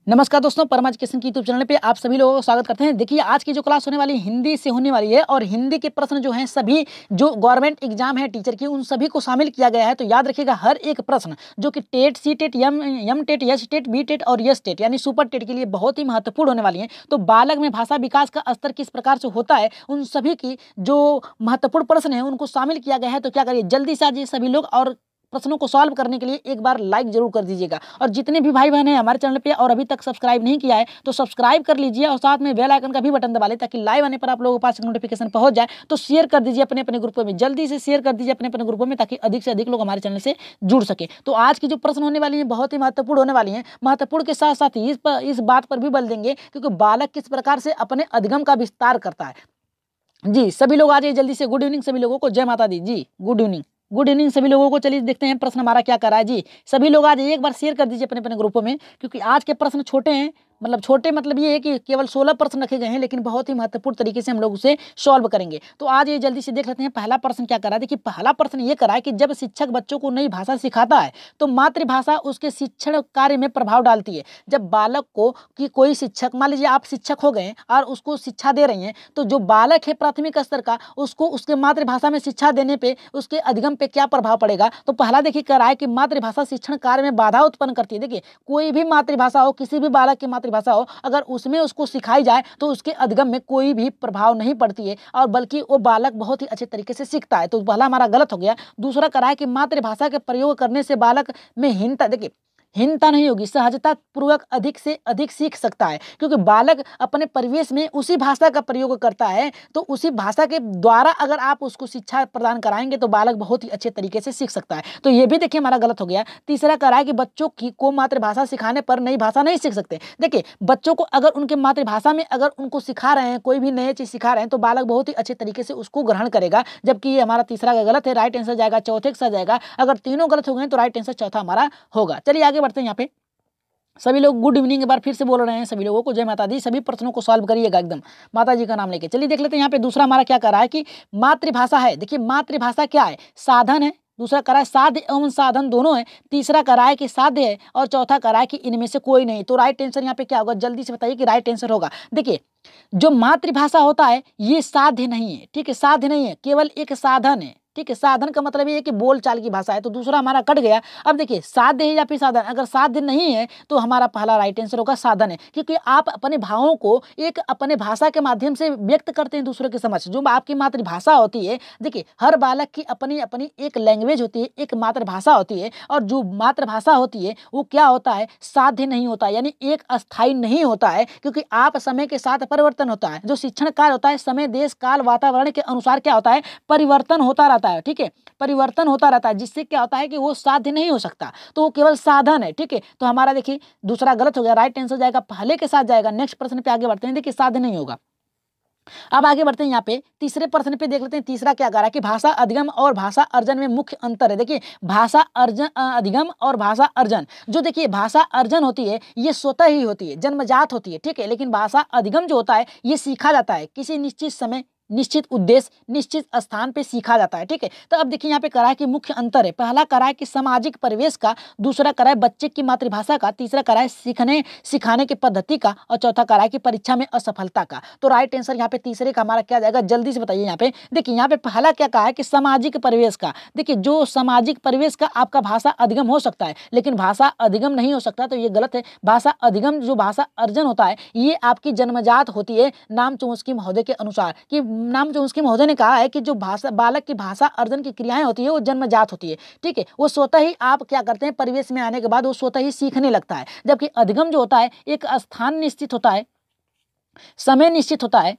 नमस्कार दोस्तों, परम एजुकेशन की यूट्यूब चैनल पे आप सभी लोगों को स्वागत करते हैं। देखिए, आज की जो क्लास होने वाली हिंदी से होने वाली है और हिंदी के प्रश्न जो हैं सभी जो गवर्नमेंट एग्जाम है टीचर की उन सभी को शामिल किया गया है। तो याद रखिएगा, हर एक प्रश्न जो कि TET, C TET, M TET, S TET, B TET और यस टेट यानी सुपर टेट के लिए बहुत ही महत्वपूर्ण होने वाली है। तो बालक में भाषा विकास का स्तर किस प्रकार से होता है, उन सभी की जो महत्वपूर्ण प्रश्न है उनको शामिल किया गया है। तो क्या करिए, जल्दी से आज ये सभी लोग और प्रश्नों को सॉल्व करने के लिए एक बार लाइक जरूर कर दीजिएगा। और जितने भी भाई बहन हैं हमारे चैनल पे और अभी तक सब्सक्राइब नहीं किया है तो सब्सक्राइब कर लीजिए और साथ में बेल आइकन का भी बटन दबा लें ताकि लाइव आने पर आप लोगों के पास नोटिफिकेशन पहुंच जाए। तो शेयर कर दीजिए अपने अपने ग्रुपों में, जल्दी से शेयर कर दीजिए अपने अपने ग्रुपों में ताकि अधिक से अधिक लोग हमारे चैनल से जुड़ सके। तो आज की जो प्रश्न होने वाली है बहुत ही महत्वपूर्ण होने वाली है। महत्वपूर्ण के साथ साथ ही इस बात पर भी बल देंगे क्योंकि बालक किस प्रकार से अपने अधिगम का विस्तार करता है। जी सभी लोग आ जाइए जल्दी से। गुड इवनिंग सभी लोगों को, जय माता दी जी। गुड इवनिंग, गुड इवनिंग सभी लोगों को। चलिए देखते हैं प्रश्न हमारा क्या कर रहा है जी। सभी लोग आ जाइए, एक बार शेयर कर दीजिए अपने अपने ग्रुपों में क्योंकि आज के प्रश्न छोटे हैं। छोटे मतलब ये है कि केवल 16 प्रश्न रखे गए हैं लेकिन बहुत ही महत्वपूर्ण तरीके से हम लोग उसे सॉल्व करेंगे। तो आज ये जल्दी से देख लेते हैं पहला प्रश्न क्या कर रहा है। देखिए, पहला प्रश्न ये कर रहा है कि जब शिक्षक बच्चों को नई भाषा सिखाता है तो मातृभाषा उसके शिक्षण कार्य में प्रभाव डालती है। जब बालक को कि कोई शिक्षक, मान लीजिए आप शिक्षक हो गए और उसको शिक्षा दे रही हैं, तो जो बालक है प्राथमिक स्तर का उसको उसके मातृभाषा में शिक्षा देने पे उसके अधिगम पे क्या प्रभाव पड़ेगा। तो पहला देखिए कर रहा है कि मातृभाषा शिक्षण कार्य में बाधा उत्पन्न करती है। देखिए, कोई भी मातृभाषा हो, किसी भी बालक की मातृभाषा हो, अगर उसमें उसको सिखाई जाए तो उसके अधिगम में कोई भी प्रभाव नहीं पड़ती है और बल्कि वो बालक बहुत ही अच्छे तरीके से सीखता है। तो पहला हमारा गलत हो गया। दूसरा करा है कि मातृभाषा के प्रयोग करने से बालक में हीनता, देखिए हीनता नहीं होगी, सहजता पूर्वक अधिक से अधिक सीख सकता है क्योंकि बालक अपने परिवेश में उसी भाषा का प्रयोग करता है। तो उसी भाषा के द्वारा अगर आप उसको शिक्षा प्रदान कराएंगे तो बालक बहुत ही अच्छे तरीके से सीख सकता है। तो ये भी देखिए हमारा गलत हो गया। तीसरा करा है कि बच्चों की को मातृभाषा सिखाने पर नई भाषा नहीं सीख सकते। देखिए, बच्चों को अगर उनके मातृभाषा में अगर उनको सिखा रहे हैं, कोई भी नई चीज सिखा रहे हैं तो बालक बहुत ही अच्छे तरीके से उसको ग्रहण करेगा। जबकि ये हमारा तीसरा का गलत है। राइट आंसर जाएगा चौथे के साथ जाएगा। अगर तीनों गलत हो गए तो राइट आंसर चौथा हमारा होगा। चलिए आगे बढ़ते हैं। यहाँ पे सभी लोग गुड इवनिंग एक बार फिर से बोल रहे हैं। सभी लोगों को जय माता दी। सभी प्रश्नों को सॉल्व करिएगा एकदम माता जी का नाम लेके। चलिए देख लेते हैं यहाँ पे दूसरा हमारा क्या कर रहा है कि मातृभाषा है। देखिए, मातृभाषा क्या है, साधन है। दूसरा करा है साध्य एवं साधन दोनों है। तीसरा करा है कि साध्य है और चौथा करा है कि इनमें से कोई नहीं। तो राइट आंसर यहाँ पे क्या होगा, जल्दी से बताइए कि राइट आंसर होगा। देखिए, जो मातृभाषा होता है ये साध्य नहीं है, ठीक है, साध्य नहीं है, केवल एक साधन है। ठीक है, साधन का मतलब ये है कि बोलचाल की भाषा है। तो दूसरा हमारा कट गया। अब देखिए, साध्य है या फिर साधन, अगर साध्य नहीं है तो हमारा पहला राइट आंसर होगा साधन है क्योंकि आप अपने भावों को एक अपने भाषा के माध्यम से व्यक्त करते हैं दूसरे के समक्ष। जो आपकी मातृभाषा होती है, देखिए हर बालक की अपनी अपनी एक लैंग्वेज होती है, एक मातृभाषा होती है और जो मातृभाषा होती है वो क्या होता है, साध्य नहीं होता, यानी एक अस्थायी नहीं होता है क्योंकि आप समय के साथ परिवर्तन होता है। जो शिक्षण कार्य होता है समय, देश, काल, वातावरण के अनुसार क्या होता है, परिवर्तन होता रहता है। ठीक है, परिवर्तन होता रहता है जिससे क्या होता है कि वो साध्य नहीं हो सकता, तो वो केवल साधन है। ठीक है, तो हमारा देखिए दूसरा गलत हो गया। राइट आंसर जाएगा पहले के साथ जाएगा। नेक्स्ट प्रश्न पे आगे बढ़ते हैं। देखिए, साध्य नहीं होगा। अब आगे बढ़ते हैं। यहाँ पे तीसरे प्रश्न पे देख लेते हैं। तीसरा क्या कह रहा है कि भाषा अधिगम और भाषा अर्जन में मुख्य अंतर है। देखिए, भाषा अर्जन अधिगम और भाषा अर्जन, जो देखिए भाषा अर्जन होती है ये स्वतः ही होती है, जन्मजात होती है। ठीक है, लेकिन भाषा अधिगम जो होता है ये सीखा जाता है, किसी निश्चित समय, निश्चित उद्देश्य, निश्चित स्थान पे सीखा जाता है। ठीक है, तो अब देखिए यहाँ पे करा है कि मुख्य अंतर है। पहला करा है कि सामाजिक परिवेश का, दूसरा करा है बच्चे की मातृभाषा का, तीसरा करा है सिखाने की पद्धति का और चौथा करा है कि परीक्षा में असफलता का। तो राइट आंसर यहाँ पे तीसरे का हमारा क्या जाएगा, जल्दी से बताइए। यहाँ पे देखिए, यहाँ पे पहला क्या कहा है कि सामाजिक परिवेश का। देखिए, जो सामाजिक परिवेश का आपका भाषा अधिगम हो सकता है लेकिन भाषा अधिगम नहीं हो सकता, तो ये गलत है। भाषा अधिगम जो भाषा अर्जन होता है ये आपकी जन्मजात होती है, नाम चोम्स्की महोदय के अनुसार। कि नाम चोम्स्की महोदय ने कहा है कि जो भाषा बालक की भाषा अर्जन की क्रियाएं होती है वो जन्मजात होती है। ठीक है, वो स्वतः ही आप क्या करते हैं, परिवेश में आने के बाद वो स्वतः ही सीखने लगता है। जबकि अधिगम जो होता है एक स्थान निश्चित होता है, समय निश्चित होता है,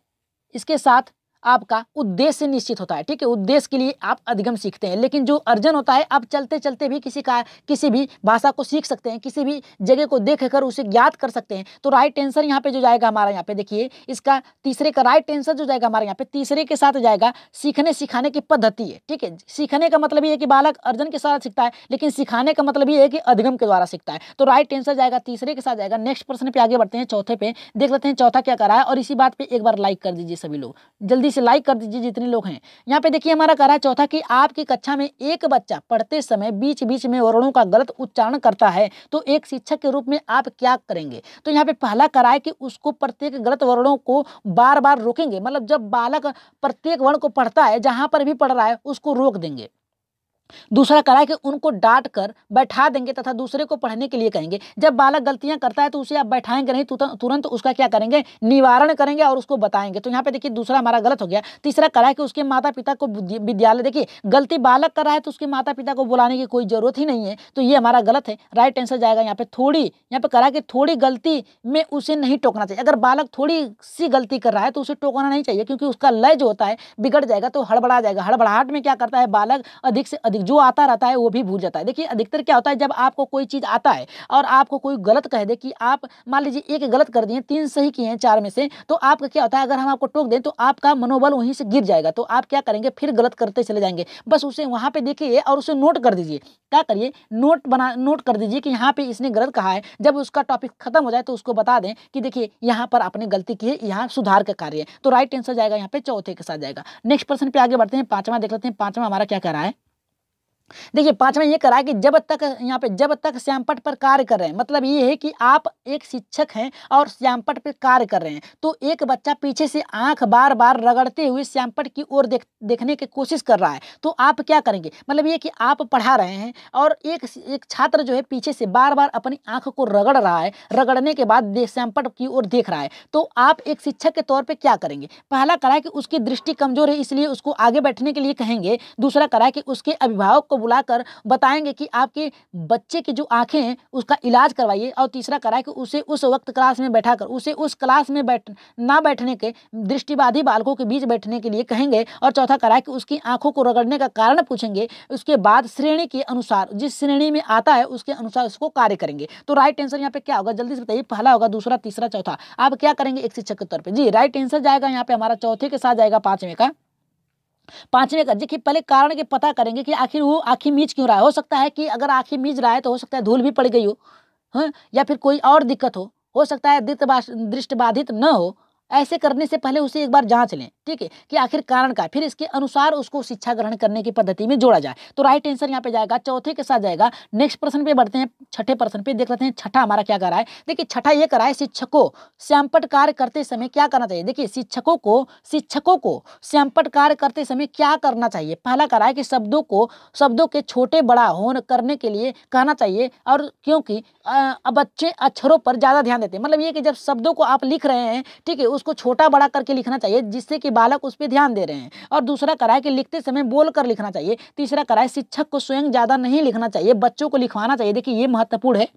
इसके साथ आपका उद्देश्य निश्चित होता है। ठीक है, उद्देश्य के लिए आप अधिगम सीखते हैं। लेकिन जो अर्जन होता है आप चलते चलते भी किसी भी भाषा को सीख सकते हैं, किसी भी जगह को देखकर उसे ज्ञात कर सकते हैं। तो राइट आंसर यहाँ पे जो जाएगा हमारा, यहाँ पे देखिए इसका तीसरे का राइट आंसर जो जाएगा हमारे यहाँ पे तीसरे के साथ जाएगा सीखने सिखाने की पद्धति है। ठीक है, सीखने का मतलब ये है कि बालक अर्जन के साथ सीखता है लेकिन सिखाने का मतलब ये है कि अधिगम के द्वारा सीखता है। तो राइट आंसर जाएगा तीसरे के साथ जाएगा। नेक्स्ट प्रश्न पे आगे बढ़ते हैं। चौथे पे देख लेते हैं चौथा क्या करा है और इसी बात पे एक बार लाइक कर दीजिए सभी लोग, जल्दी से लाइक कर दीजिए जितने लोग हैं। यहाँ पे देखिए हमारा कह रहा है चौथा कि आपकी कक्षा में एक बच्चा पढ़ते समय बीच बीच में वर्णों का गलत उच्चारण करता है तो एक शिक्षक के रूप में आप क्या करेंगे। तो यहाँ पे पहला कह रहा है कि उसको प्रत्येक गलत वर्णों को बार बार रोकेंगे, मतलब जब बालक प्रत्येक वर्ण को पढ़ता है जहां पर भी पढ़ रहा है उसको रोक देंगे। दूसरा करा है कि उनको डांट कर बैठा देंगे तथा दूसरे को पढ़ने के लिए कहेंगे। जब बालक गलतियां करता है तो उसे आप बैठाएंगे नहीं, तुरंत उसका क्या करेंगे, निवारण करेंगे और उसको बताएंगे। तो यहाँ पे देखिए दूसरा हमारा गलत हो गया। तीसरा करा है कि उसके माता पिता को विद्यालय, देखिए गलती बालक कर रहा है तो उसके माता पिता को बुलाने की कोई जरूरत ही नहीं है, तो ये हमारा गलत है। राइट आंसर जाएगा यहाँ पे थोड़ी, यहाँ पे करा कि थोड़ी गलती में उसे नहीं टोकना चाहिए। अगर बालक थोड़ी सी गलती कर रहा है तो उसे टोकना नहीं चाहिए, क्योंकि उसका लय जो होता है बिगड़ जाएगा, तो हड़बड़ा जाएगा। हड़बड़ाहट में क्या करता है बालक, अधिक से अधिक जो आता रहता है वो भी भूल जाता है। देखिए अधिकतर क्या होता है, जब आपको कोई चीज आता है और आपको कोई गलत कह दे कि आप मान लीजिए एक गलत कर दिए, 3 सही किए हैं 4 में से, तो आपका क्या होता है, अगर हम आपको टोक दें तो आपका मनोबल वहीं से गिर जाएगा। तो आप क्या करेंगे, फिर गलत करते चले जाएंगे। बस उसे वहां पे देखिए और उसे नोट कर दीजिए। क्या करिए, नोट कर दीजिए कि यहाँ पे इसने गलत कहा है। जब उसका टॉपिक खत्म हो जाए तो उसको बता दें कि देखिए यहाँ पर आपने गलती की है, यहाँ सुधार का कार्य है। तो राइट आंसर जाएगा यहाँ पे चौथे के साथ जाएगा। नेक्स्ट प्रश्न पे आगे बढ़ते हैं। पांचवा देख लेते हैं। पांचवा हमारा क्या कह रहा है, देखिए पांचवा ये करा है कि जब तक श्यामपट्ट पर कार्य कर रहे हैं, मतलब ये है कि आप एक शिक्षक हैं और श्यामपट्ट पर कार्य कर रहे हैं, तो एक बच्चा पीछे से आंख बार बार रगड़ते हुए श्यामपट्ट की ओर देखने की कोशिश कर रहा है, तो आप क्या करेंगे। मतलब ये कि आप पढ़ा रहे हैं और एक छात्र जो है पीछे से बार बार अपनी आंख को रगड़ रहा है, रगड़ने के बाद श्यामपट्ट की ओर देख रहा है, तो आप एक शिक्षक के तौर पर क्या करेंगे। पहला करा है कि उसकी दृष्टि कमजोर है इसलिए उसको आगे बैठने के लिए कहेंगे। दूसरा करा है कि उसके अभिभावक बुलाकर बताएंगे कि आपके बच्चे की जो आंखें हैं उसका इलाज करवाइए। और तीसरा करा है कि उसे उस वक्त क्लास में बैठाकर उसे उस क्लास में बैठने के दृष्टिबाधित बालकों के बीच बैठने के लिए कहेंगे। और चौथा करा है कि उसकी आंखों को रगड़ने का कारण पूछेंगे। उसके बाद श्रेणी के अनुसार, जिस श्रेणी में आता है उसके अनुसार उसको कार्य करेंगे। तो राइट आंसर यहाँ पे क्या होगा, जल्दी से बताइए। पहला होगा, दूसरा, तीसरा, चौथा, आप क्या करेंगे एक शिक्षक के तौर पर। जी राइट आंसर जाएगा यहाँ पे हमारा चौथे के साथ जाएगा पांचवें का। पांचवें का देखिए पहले कारण के पता करेंगे कि आखिर वो आंखें मीच क्यों रहा है। हो सकता है कि अगर आंखें मीच रहा है तो हो सकता है धूल भी पड़ गई हो, हाँ, या फिर कोई और दिक्कत हो सकता है दृष्टिबाधित न हो। ऐसे करने से पहले उसे एक बार जांच लें, ठीक है, कि आखिर कारण का है, फिर इसके अनुसार उसको शिक्षा ग्रहण करने की पद्धति में जोड़ा जाए। तो राइट आंसर यहाँ पे जाएगा चौथे के साथ जाएगा। नेक्स्ट प्रश्न पे बढ़ते हैं, छठे प्रश्न पे देख लेते हैं। छठा हमारा क्या कर रहा है, देखिए छठा ये कर रहा है, शिक्षकों श्यामपट्ट कार्य करते समय क्या करना चाहिए। देखिए शिक्षकों को श्यामपट्ट कार्य करते समय क्या करना चाहिए। पहला कर रहा है कि शब्दों के छोटे बड़ा होने करने के लिए कहना चाहिए, और क्योंकि बच्चे अक्षरों पर ज्यादा ध्यान देते हैं। मतलब ये कि जब शब्दों को आप लिख रहे हैं, ठीक है, उसको छोटा बड़ा करके लिखना चाहिए जिससे कि बालक उस पर ध्यान दे रहे हैं। और दूसरा करा है कि लिखते समय बोल कर लिखना चाहिए। तीसरा करा है शिक्षक को स्वयं ज्यादा नहीं लिखना चाहिए, बच्चों को लिखवाना चाहिए। देखिए ये महत्वपूर्ण है।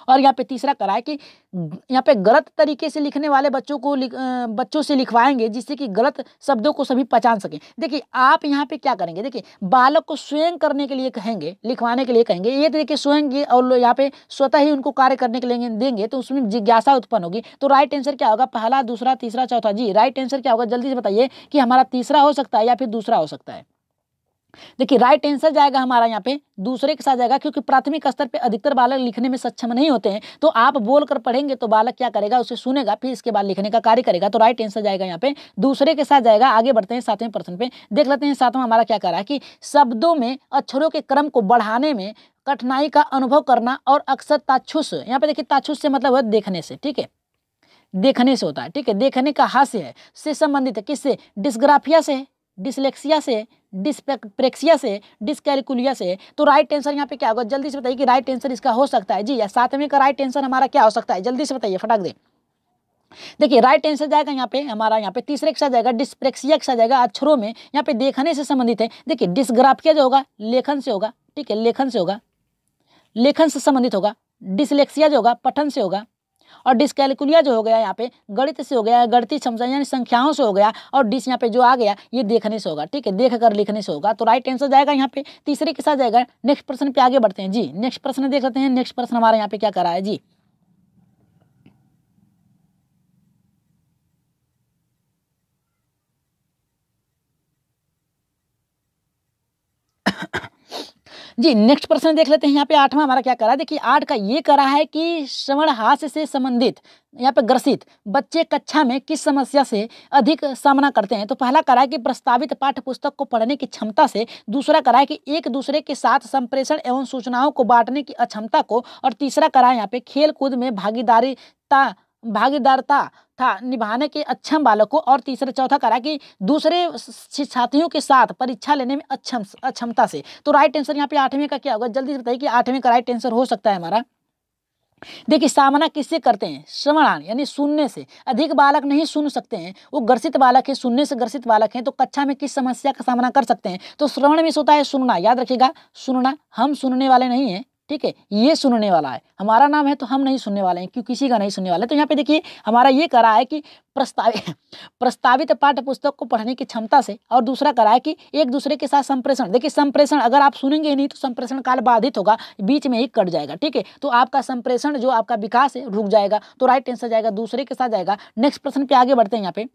और यहाँ पे तीसरा करा है कि यहाँ पे गलत तरीके से लिखने वाले बच्चों से लिखवाएंगे जिससे कि गलत शब्दों को सभी पहचान सकें। देखिए आप यहाँ पे क्या करेंगे, देखिए बालक को स्वयं करने के लिए कहेंगे, लिखवाने के लिए कहेंगे। ये देखिए स्वयं ये और यहाँ पे स्वतः ही उनको कार्य करने के लिए देंगे तो उसमें जिज्ञासा उत्पन्न होगी। तो राइट आंसर क्या होगा, पहला, दूसरा, तीसरा, चौथा। जी राइट आंसर क्या होगा, जल्दी से बताइए कि हमारा तीसरा हो सकता है या फिर दूसरा हो सकता है। देखिए राइट आंसर जाएगा हमारा यहाँ पे दूसरे के साथ जाएगा, क्योंकि प्राथमिक स्तर पे अधिकतर बालक लिखने में सक्षम नहीं होते हैं। तो आप बोलकर पढ़ेंगे तो बालक क्या करेगा, उसे सुनेगा, फिर इसके बाद लिखने का कार्य करेगा। तो राइट आंसर जाएगा यहाँ पे दूसरे के साथ जाएगा। आगे बढ़ते हैं सातवें प्रश्न पे, देख लेते हैं सातवां हमारा क्या कह रहा है कि शब्दों में अक्षरों के क्रम को बढ़ाने में कठिनाई का अनुभव करना और अक्सर ताच्छुस, यहाँ पे देखिए ताच्छुस से मतलब है देखने से, ठीक है, देखने से होता है, ठीक है, देखने का हास्य है से संबंधित है, किससे, डिस्ग्राफिया से, डिसलेक्सिया से, डिस्प्रेक्सिया से, डिसकैलकुलिया से। तो राइट आंसर यहाँ पे क्या होगा, जल्दी से बताइए कि राइट आंसर इसका हो सकता है। जी या सातवें का राइट आंसर हमारा क्या हो सकता है, जल्दी से बताइए फटाक दे। देखिए राइट आंसर जाएगा यहाँ पे हमारा, यहाँ पे तीसरे के साथ जाएगा, डिस्प्रेक्सिया के साथ जाएगा, अक्षरों में यहाँ पे देखने से संबंधित है। देखिए डिसग्राफिया जो होगा लेखन से होगा, ठीक है, लेखन से होगा, लेखन से संबंधित होगा। डिसलेक्सिया जो होगा पठन से होगा। और डिसकैलकुलिया जो हो गया यहाँ पे गणित से हो गया, गणितीय क्षमता यानी संख्याओं से हो गया। और डिस यहाँ पे जो आ गया ये देखने से होगा, ठीक है, देख कर लिखने से होगा। तो राइट आंसर जाएगा यहाँ पे तीसरे के साथ जाएगा। नेक्स्ट प्रश्न पे आगे बढ़ते हैं। जी नेक्स्ट प्रश्न देख लेते हैं। नेक्स्ट प्रश्न हमारा यहाँ पे क्या कर रहा है जी, जी नेक्स्ट प्रश्न देख लेते हैं। यहाँ पे 8वां हमारा क्या करा है, देखिए 8 का ये करा है कि श्रवण हास्य से संबंधित यहाँ पे ग्रसित बच्चे कक्षा में किस समस्या से अधिक सामना करते हैं। तो पहला करा है कि प्रस्तावित पाठ्य पुस्तक को पढ़ने की क्षमता से, दूसरा करा है कि एक दूसरे के साथ संप्रेषण एवं सूचनाओं को बांटने की अक्षमता को, और तीसरा करा है यहाँ पे खेल कूद में भागीदारता था निभाने के अक्षम बालक को, और तीसरा चौथा करा कि दूसरे साथियों के साथ परीक्षा लेने में अक्षमता से। तो राइट आंसर यहाँ पे 8वें का क्या होगा, जल्दी से बताइए कि 8वें का राइट आंसर हो सकता है हमारा। देखिए सामना किससे करते हैं, श्रवणान यानी सुनने से। अधिक बालक नहीं सुन सकते हैं, वो ग्रसित बालक है, सुनने से ग्रसित बालक हैं। तो कक्षा में किस समस्या का सामना कर सकते हैं, तो श्रवण में होता है सुनना, याद रखिएगा सुनना। हम सुनने वाले नहीं हैं, ठीक है, ये सुनने वाला है, हमारा नाम है तो हम नहीं सुनने वाले हैं, क्यों किसी का नहीं सुनने वाले। तो यहाँ पे देखिए हमारा ये करा है कि प्रस्तावित पाठ्य पुस्तक को पढ़ने की क्षमता से, और दूसरा करा है कि एक दूसरे के साथ संप्रेषण। देखिए संप्रेषण अगर आप सुनेंगे ही नहीं तो संप्रेषण काल बाधित होगा, बीच में ही कट जाएगा, ठीक है। तो आपका संप्रेषण जो आपका विकास है रुक जाएगा। तो राइट आंसर जाएगा दूसरे के साथ जाएगा। नेक्स्ट प्रश्न पे आगे बढ़ते हैं। यहाँ पे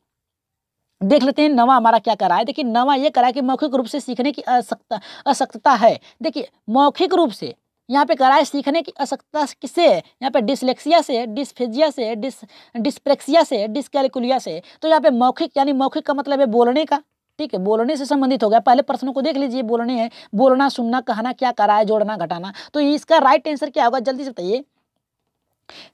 देख लेते हैं 9वां हमारा क्या करा है। देखिए 9वां ये करा है कि मौखिक रूप से सीखने की असक्तता है। देखिए मौखिक रूप से यहाँ पे करा है सीखने की असक्तता किससे है, यहाँ पे डिसलेक्सिया से, डिस्फेजिया से, डिस्प्रेक्सिया से, डिसकैलकुलिया से। तो यहाँ पे मौखिक यानी मौखिक का मतलब है बोलने का, ठीक है, बोलने से संबंधित हो गया। पहले प्रश्नों को देख लीजिए, बोलने है, बोलना, सुनना, कहना, क्या करा है, जोड़ना, घटाना। तो इसका राइट आंसर क्या होगा, जल्दी से बताइए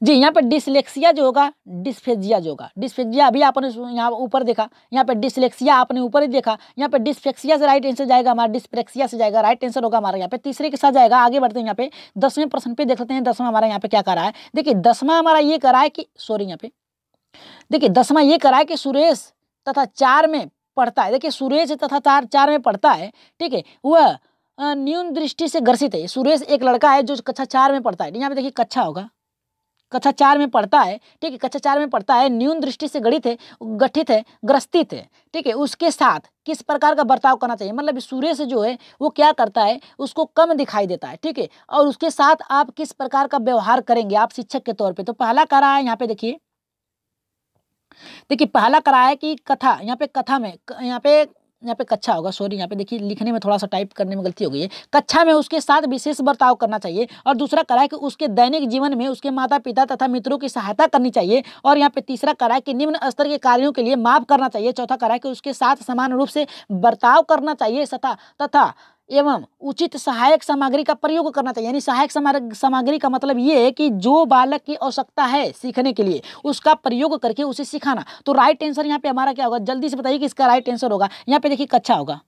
जी। यहाँ पे डिसलेक्सिया जो होगा, डिस्फेजिया जो होगा, डिस्फेजिया अभी आपने यहाँ ऊपर देखा, यहाँ पे डिसलेक्सिया आपने ऊपर ही देखा। यहाँ पे डिस्फेक्सिया से राइट आंसर जाएगा हमारा, डिस्प्रेक्सिया से जाएगा, राइट आंसर होगा हमारा यहाँ पे तीसरे के साथ जाएगा। आगे बढ़ते हैं यहाँ पे 10वें प्रश्न पे देख लेते हैं। 10वां हमारा यहाँ पे क्या करा है, देखिए 10वां हमारा ये करा है कि यहाँ पे देखिए 10वां ये करा है कि सुरेश तथा 4 में पढ़ता है। देखिए सुरेश तथा 4 में पढ़ता है, ठीक है, वह न्यून दृष्टि से ग्रसित है। सुरेश एक लड़का है जो कक्षा 4 में पढ़ता है। यहाँ पे देखिए कक्षा होगा, कक्षा 4 में पढ़ता है, ठीक है, कक्षा 4 में पढ़ता है, न्यून दृष्टि से गठित है, ग्रसित है, ठीक है। उसके साथ किस प्रकार का बर्ताव करना चाहिए, मतलब सुरेश जो है वो क्या करता है, उसको कम दिखाई देता है, ठीक है, और उसके साथ आप किस प्रकार का व्यवहार करेंगे आप शिक्षक के तौर पे। तो पहला करा है यहाँ पे देखिए पहला करा है कि कथा, यहाँ पे कथा में यहाँ पे कक्षा होगा, सॉरी यहाँ पे देखिए लिखने में थोड़ा सा टाइप करने में गलती हो गई है। कक्षा में उसके साथ विशेष बर्ताव करना चाहिए। और दूसरा करा है कि उसके दैनिक जीवन में उसके माता पिता तथा मित्रों की सहायता करनी चाहिए। और यहाँ पे तीसरा करा है कि निम्न स्तर के कार्यों के लिए माफ करना चाहिए। चौथा करा है कि उसके साथ समान रूप से बर्ताव करना चाहिए तथा एवं उचित सहायक सामग्री का प्रयोग करना चाहिए। यानी सहायक सामग्री का मतलब ये है कि जो बालक की आवश्यकता है सीखने के लिए उसका प्रयोग करके उसे सिखाना। तो राइट आंसर यहाँ पे हमारा क्या होगा, जल्दी से बताइए कि इसका राइट आंसर होगा। यहाँ पे देखिए कक्षा होगा,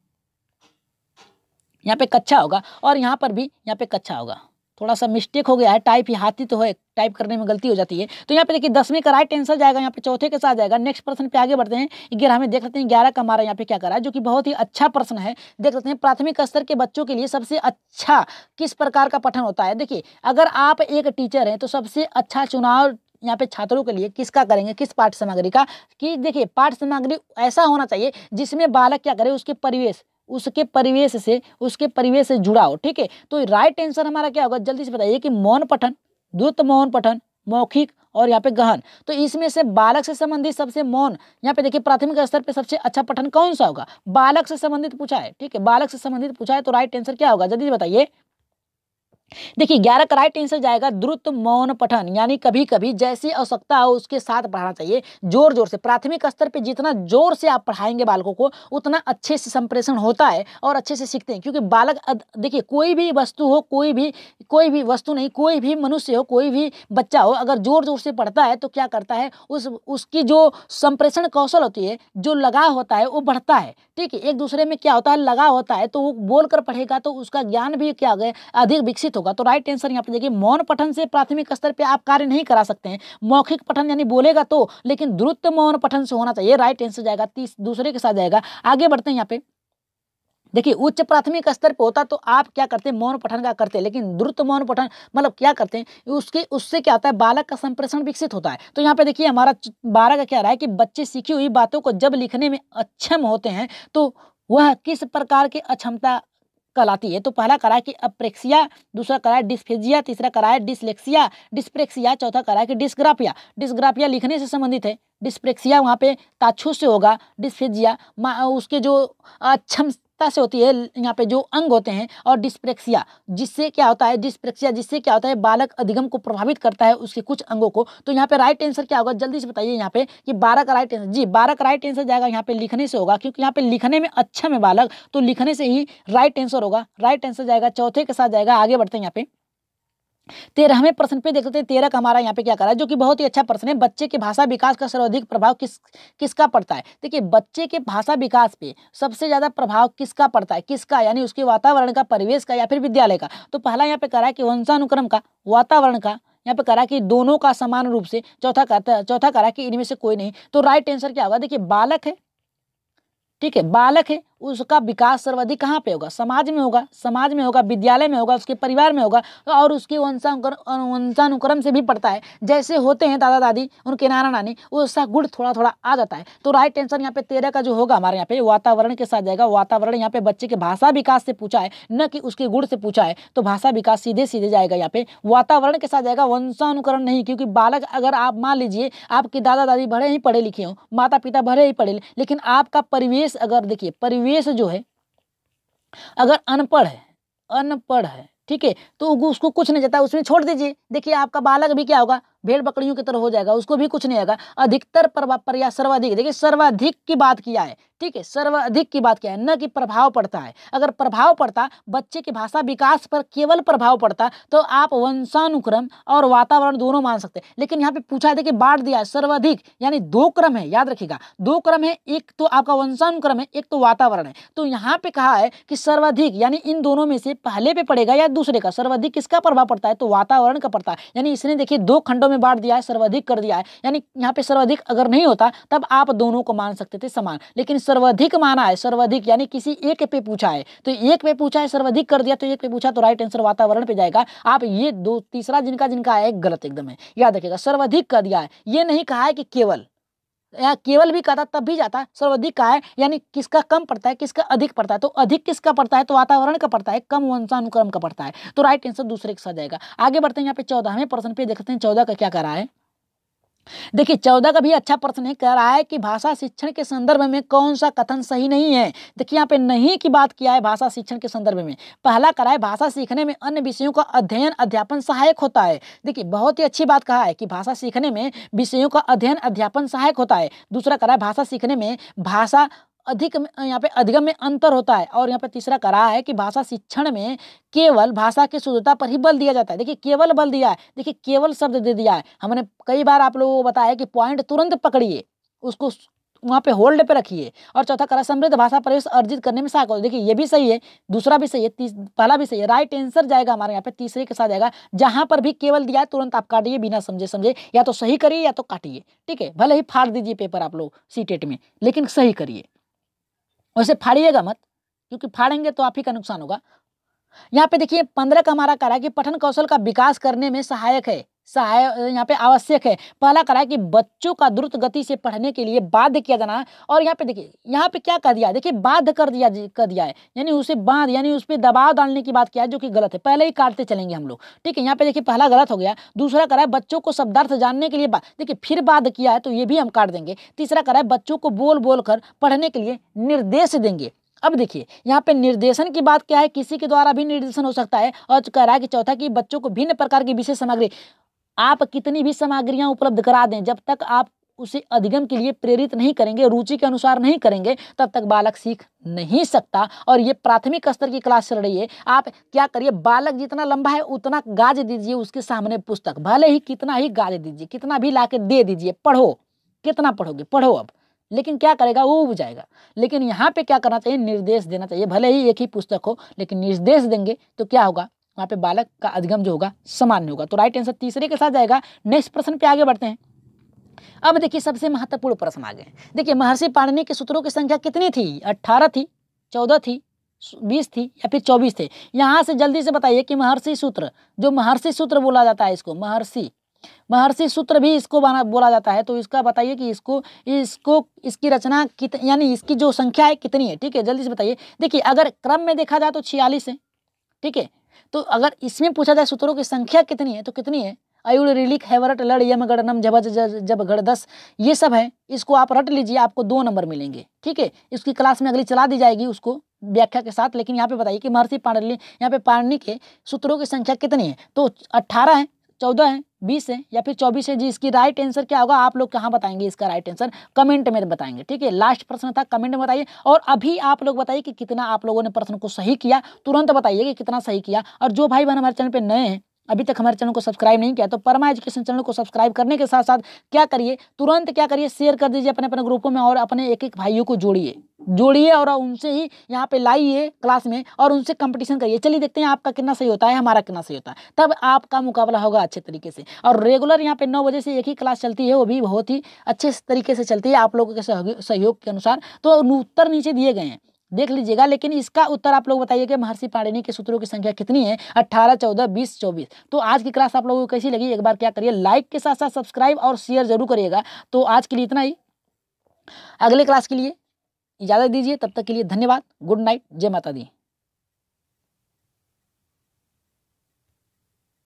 यहाँ पे कक्षा होगा, और यहाँ पर भी यहाँ पे कक्षा होगा। थोड़ा सा मिस्टेक हो गया है, टाइप ही हाथी तो है, टाइप करने में गलती हो जाती है। तो यहाँ पे देखिए 10वें का राइट आंसर जाएगा, यहाँ पे चौथे के साथ जाएगा। नेक्स्ट प्रश्न पे आगे बढ़ते हैं। 11 में देख लेते हैं 11 का हमारा यहाँ पे क्या करा है, जो कि बहुत ही अच्छा प्रश्न है। देख लेते हैं प्राथमिक स्तर के बच्चों के लिए सबसे अच्छा किस प्रकार का पठन होता है। देखिए अगर आप एक टीचर हैं तो सबसे अच्छा चुनाव यहाँ पे छात्रों के लिए किसका करेंगे, किस पाठ्य सामग्री का, कि देखिए पाठ्य सामग्री ऐसा होना चाहिए जिसमें बालक क्या करे, उसके परिवेश से जुड़ा हो, ठीक है। तो राइट आंसर हमारा क्या होगा, जल्दी से बताइए कि मौन पठन, द्रुत मौन पठन, मौखिक और यहाँ पे गहन। तो इसमें से बालक से संबंधित सबसे मौन, यहाँ पे देखिए प्राथमिक स्तर पे सबसे अच्छा पठन कौन सा होगा, बालक से संबंधित पूछा है, ठीक है, बालक से संबंधित पूछा है। तो राइट आंसर क्या होगा, जल्दी से बताइए। देखिए 11 का राइट आंसर जाएगा द्रुत मौन पठन, यानी कभी कभी जैसी आवश्यकता हो उसके साथ पढ़ाना चाहिए, जोर जोर से। प्राथमिक स्तर पे जितना जोर से आप पढ़ाएंगे बालकों को उतना अच्छे से संप्रेषण होता है और अच्छे से सीखते हैं। क्योंकि बालक देखिए कोई भी वस्तु हो, कोई भी वस्तु नहीं, कोई भी मनुष्य हो, कोई भी बच्चा हो, अगर जोर जोर से पढ़ता है तो क्या करता है, उसकी जो संप्रेषण कौशल होती है, जो लगाव होता है वो बढ़ता है, ठीक है। एक दूसरे में क्या होता है, लगाव होता है, तो वो बोल कर पढ़ेगा तो उसका ज्ञान भी क्या होगा, अधिक विकसित होगा। तो राइट आंसर यहाँ पे देखिए मौन पठन से प्राथमिक स्तर पे आप कार्य नहीं करा सकते हैं। मौखिक पठन यानी बोलेगा तो, लेकिन द्रुत मौन पठन से होना चाहिए। राइट आंसर जाएगा दूसरे के साथ जाएगा। आगे बढ़ते हैं। यहाँ पे देखिए उच्च प्राथमिक स्तर पे होता तो आप क्या करते हैं, मौन पठन का करते हैं, लेकिन द्रुत मौन पठन मतलब क्या करते हैं, उससे क्या होता है, बालक का संप्रेषण विकसित होता है। तो यहाँ पे देखिए हमारा 12 का क्या रहा है कि बच्चे सीखी हुई बातों को जब लिखने में अक्षम होते हैं तो वह किस प्रकार की अक्षमता कहलाती है। तो पहला करा है कि अप्रेक्सिया, दूसरा करा है डिस्फेजिया, तीसरा करा है डिसलेक्सिया, डिस्प्रेक्सिया, चौथा करा है कि डिस्ग्राफिया लिखने से संबंधित है, डिस्प्रेक्सिया वहाँ पे ताक्षुष से होगा, डिस्फेजिया उसके जो अक्षमता अधिकता से होती है यहाँ पे जो अंग होते हैं, और डिस्प्रेक्सिया जिससे क्या होता है, डिस्प्रेक्सिया जिससे क्या होता है बालक अधिगम को प्रभावित करता है उसके कुछ अंगों को। तो यहाँ पे राइट आंसर क्या होगा, जल्दी से बताइए यहाँ पे कि 12 का राइट आंसर। जी 12 का राइट आंसर जाएगा यहाँ पे लिखने से होगा, क्योंकि यहाँ पे लिखने में अक्षम है बालक, तो लिखने से ही राइट आंसर होगा। राइट आंसर जाएगा चौथे के साथ जाएगा। आगे बढ़ते हैं यहाँ पे 13वें प्रश्न पे देखते हैं। 13 का हमारा यहाँ पे क्या करा है, जो कि बहुत ही अच्छा प्रश्न है। बच्चे के भाषा विकास का सर्वाधिक प्रभाव किसका पड़ता है। देखिए बच्चे के भाषा विकास पे सबसे ज्यादा प्रभाव किसका पड़ता है, किसका, यानी उसके वातावरण का, परिवेश का, या फिर विद्यालय का। तो पहला यहाँ पे करा है कि वंशानुक्रम का, वातावरण का, यहाँ पे करा कि दोनों का समान रूप से। चौथा करा कि इनमें से कोई नहीं। तो राइट आंसर क्या होगा, देखिए बालक है, ठीक है, बालक है, उसका विकास सर्वाधिक कहाँ पे होगा, समाज में होगा, समाज में होगा, विद्यालय में होगा, उसके परिवार में होगा, और उसके वंशानुक्रम से भी पड़ता है। जैसे होते हैं दादा दादी, उनके नाना नानी, उसका गुण थोड़ा थोड़ा आ जाता है। तो राइट आंसर यहाँ पे 13 का जो होगा हमारे यहाँ पे वातावरण के साथ जाएगा। वातावरण यहाँ पे बच्चे के भाषा विकास से पूछा है, न कि उसके गुण से पूछा है, तो भाषा विकास सीधे सीधे जाएगा यहाँ पे, वातावरण के साथ जाएगा, वंशानुकरण नहीं। क्योंकि बालक, अगर आप मान लीजिए आपके दादा दादी भले ही पढ़े लिखे हो, माता पिता भले ही पढ़े, लेकिन आपका परिवेश, अगर देखिए परिवेश जो है अगर अनपढ़ है, ठीक है, तो उसको कुछ नहीं जाता, उसमें छोड़ दीजिए। देखिए आपका बालक भी क्या होगा, भेड़ बकरियों की तरह हो जाएगा, उसको भी कुछ नहीं आएगा। अधिकतर पर या सर्वाधिक, देखिए सर्वाधिक की बात किया है, ठीक है, सर्वाधिक की बात किया है, न कि प्रभाव पड़ता है। अगर प्रभाव पड़ता, बच्चे के भाषा विकास पर केवल प्रभाव पड़ता, तो आप वंशानुक्रम और वातावरण दोनों मान सकते हैं। लेकिन यहाँ पे पूछा है, देखिए बांट दिया है, सर्वाधिक यानी 2 क्रम है, याद रखिएगा 2 क्रम है, एक तो आपका वंशानुक्रम है, एक तो वातावरण है। तो यहाँ पे कहा है कि सर्वाधिक, यानी इन दोनों में से पहले पे पड़ेगा या दूसरे का। सर्वाधिक किसका प्रभाव पड़ता है, तो वातावरण का पड़ता है। यानी इसने देखिए 2 खंडों में बांट दिया है, सर्वाधिक कर दिया है। यानी यहाँ पे सर्वाधिक अगर नहीं होता तब आप दोनों को मान सकते थे समान, लेकिन सर्वाधिक माना है, सर्वाधिक यानी किसी एक पे पूछा है, तो एक पे पूछा है, सर्वाधिक कर दिया, तो एक पे पूछा, तो राइट आंसर वातावरण पे जाएगा। आप ये दो, तीसरा जिनका है गलत एकदम है, याद रखिएगा। सर्वाधिक कर दिया है, ये नहीं कहा है कि केवल, या केवल भी कहता तब भी जाता। सर्वाधिक का है यानी किसका कम पड़ता है, किसका अधिक पड़ता है। तो अधिक किसका पड़ता है, तो वातावरण का पड़ता है, कम वंशानुक्रम का पड़ता है। तो राइट आंसर दूसरे के साथ जाएगा। आगे बढ़ते हैं यहाँ पे 14वें प्रश्न पे, देखते हैं 14 का क्या कर रहा है। देखिए 14 का भी अच्छा प्रश्न है, कह रहा है कि भाषा शिक्षण के संदर्भ में कौन सा कथन सही नहीं है। देखिए यहाँ पे नहीं की बात किया है भाषा शिक्षण के संदर्भ में। पहला करा है भाषा सीखने में अन्य विषयों का अध्ययन अध्यापन सहायक होता है। देखिए बहुत ही अच्छी बात कहा है कि भाषा सीखने में विषयों का अध्ययन अध्यापन सहायक होता है। दूसरा करा है भाषा सीखने में भाषा अधिक, यहाँ पे अधिगम में अंतर होता है। और यहाँ पे तीसरा करा है कि भाषा शिक्षण में केवल भाषा की शुद्धता पर ही बल दिया जाता है। देखिए केवल बल दिया है, देखिए केवल शब्द दे दिया है। हमने कई बार आप लोगों को बताया कि पॉइंट तुरंत पकड़िए, उसको वहाँ पे होल्ड पे रखिए। और चौथा करा समृद्ध भाषा प्रवेश अर्जित करने में सहायक होता है। देखिए ये भी सही है, दूसरा भी सही है, पहला भी सही है। राइट आंसर जाएगा हमारे यहाँ पे तीसरे के साथ जाएगा। जहां पर भी केवल दिया है तुरंत आप काटिए, बिना समझे, या तो सही करिए या तो काटिए, ठीक है। भले ही फाड़ दीजिए पेपर आप लोग सीटेट में, लेकिन सही करिए, वैसे फाड़िएगा मत, क्योंकि फाड़ेंगे तो आप ही का नुकसान होगा। यहाँ पे देखिए 15 का हमारा करा है कि पठन कौशल का विकास करने में सहायक है, यहाँ पे आवश्यक है। पहला करा है कि बच्चों का द्रुत गति से पढ़ने के लिए बाध्य किया जाना है। और यहाँ पे देखिए, यहाँ पे क्या कर दिया है, देखिए बाध्य कर दिया है, यानी उसे बांध, यानी उस पर दबाव डालने की बात किया है, जो कि गलत है। पहले ही काटते चलेंगे हम लोग, ठीक है। यहाँ पे देखिए पहला गलत हो गया। दूसरा करा है बच्चों को शब्दार्थ जानने के लिए देखिए फिर बाध्य किया है, तो ये भी हम काट देंगे। तीसरा करा है बच्चों को बोल बोल कर पढ़ने के लिए निर्देश देंगे। अब देखिए यहाँ पे निर्देशन की बात क्या है, किसी के द्वारा भी निर्देशन हो सकता है। और कह रहा है कि चौथा कि बच्चों को भिन्न प्रकार की विशेष सामग्री, आप कितनी भी सामग्रियां उपलब्ध करा दें, जब तक आप उसे अधिगम के लिए प्रेरित नहीं करेंगे, रुचि के अनुसार नहीं करेंगे, तब तक बालक सीख नहीं सकता। और ये प्राथमिक स्तर की क्लास चल रही है। आप क्या करिए, बालक जितना लंबा है उतना गाज दीजिए उसके सामने पुस्तक, भले ही कितना ही गाज दीजिए, कितना भी ला के दे दीजिए, पढ़ो, कितना पढ़ोगे पढ़ो अब, लेकिन क्या करेगा, वो उब जाएगा। लेकिन यहाँ पे क्या करना चाहिए, निर्देश देना चाहिए। भले ही एक ही पुस्तक हो, लेकिन निर्देश देंगे तो क्या होगा, वहाँ पे बालक का अधिगम जो होगा सामान्य होगा। तो राइट आंसर तीसरे के साथ जाएगा। नेक्स्ट प्रश्न पे आगे बढ़ते हैं। अब देखिए सबसे महत्वपूर्ण प्रश्न आ गए। देखिए महर्षि पाणिनि के सूत्रों की संख्या कितनी थी, 18 थी, 14 थी, 20 थी, या फिर 24 थे। यहाँ से जल्दी से बताइए कि महर्षि सूत्र, जो महर्षि सूत्र बोला जाता है, इसको महर्षि सूत्र भी इसको बोला जाता है। तो इसका बताइए कि इसकी रचना यानी इसकी जो संख्या है कितनी है, ठीक है, जल्दी से बताइए। देखिए अगर क्रम में देखा जाए तो 46 है, ठीक है। तो अगर इसमें पूछा जाए सूत्रों की संख्या कितनी है, तो कितनी है, अयुड़ रिलिक हैवरट लड़ यम गणनम जब जब गणदस, ये सब है, इसको आप रट लीजिए, आपको 2 नंबर मिलेंगे। ठीक है, इसकी क्लास में अगली चला दी जाएगी उसको व्याख्या के साथ। लेकिन यहाँ पे बताइए कि महर्षि पाणिनि, यहाँ पे पाणिनि के सूत्रों की संख्या कितनी है? तो 18 है, 14 है, 20 है या फिर 24 है जी। इसकी राइट आंसर क्या होगा? आप लोग कहाँ बताएंगे इसका राइट आंसर? कमेंट में बताएंगे। ठीक है, लास्ट प्रश्न था, कमेंट में बताइए। और अभी आप लोग बताइए कि कितना आप लोगों ने प्रश्न को सही किया, तुरंत बताइए कि कितना सही किया। और जो भाई बहन हमारे चैनल पे नए हैं, अभी तक हमारे चैनल को सब्सक्राइब नहीं किया, तो परमा एजुकेशन चैनल को सब्सक्राइब करने के साथ साथ क्या करिए, तुरंत क्या करिए, शेयर कर दीजिए अपने अपने ग्रुपों में और अपने एक एक भाइयों को जोड़िए और उनसे ही यहाँ पे लाइए क्लास में और उनसे कंपटीशन करिए। चलिए देखते हैं आपका कितना सही होता है, हमारा कितना सही होता है, तब आपका मुकाबला होगा अच्छे तरीके से। और रेगुलर यहाँ पे 9 बजे से एक ही क्लास चलती है, वो भी बहुत ही अच्छे तरीके से चलती है आप लोगों के सहयोग के अनुसार। तो उत्तर नीचे दिए गए हैं, देख लीजिएगा। लेकिन इसका उत्तर आप लोग बताइए कि महर्षि पाणिनि के सूत्रों की संख्या कितनी है? 18, 14, 20, 24। तो आज की क्लास आप लोगों को कैसी लगी? एक बार क्या करिए, लाइक के साथ साथ सब्सक्राइब और शेयर जरूर करिएगा। तो आज के लिए इतना ही, अगले क्लास के लिए इजाज़त दीजिए, तब तक के लिए धन्यवाद, गुड नाइट, जय माता दी।